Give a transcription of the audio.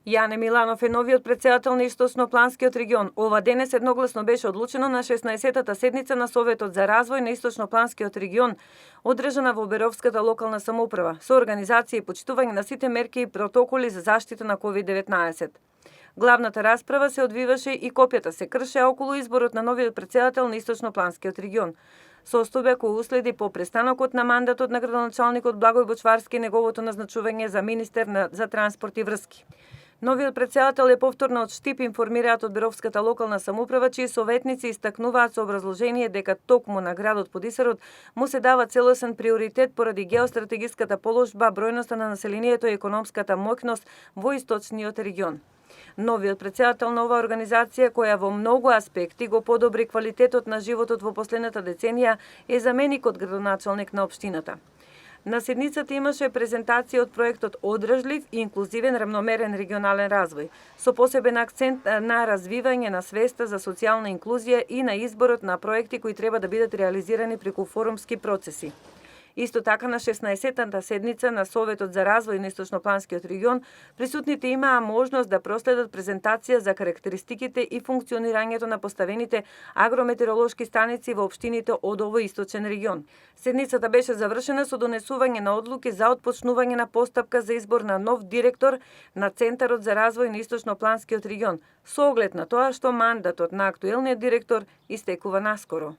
Јане Миланов е новиот претседател на Источнопланскиот регион. Ова денес едногласно беше одлучено на 16-тата седница на Советот за развој на Источнопланскиот регион, одржана во Оберовската локална самоуправа, со организација и почитување на сите мерки и протоколи за заштита на COVID-19. Главната расправа се одвиваше и копјата се кршеа околу изборот на новиот претседател на Источнопланскиот регион. Состојба кој уследи по престанокот на мандатот на градоначалникот Благој Бочварски и неговото назначување за министер за транспорт и врски. Новиот претседател е повторно од Штип, информираат од Беровската локална самоуправа, чии советници истакнуваат со образложение дека токму на градот Подисарот му се дава целосен приоритет поради геостратегиската положба, бројноста на населението и економската моќност во источниот регион. Новиот претседател на оваа организација, која во многу аспекти го подобри квалитетот на животот во последната деценија, е заменикот градоначалник на општината. На седницата имаше презентација од проектот Одржлив и инклузивен рамномерен регионален развој, со посебен акцент на развивање на свеста за социјална инклузија и на изборот на проекти кои треба да бидат реализирани преку форумски процеси. Исто така на 16-тата седница на Советот за развој на Источнопланскиот регион, присутните имаа можност да проследат презентација за карактеристиките и функционирањето на поставените агрометеоролошки станици во општините од овој источен регион. Седницата беше завршена со донесување на одлуки за отпочнување на постапка за избор на нов директор на Центарот за развој на Источнопланскиот регион, со оглед на тоа што мандатот на актуелниот директор истекува наскоро.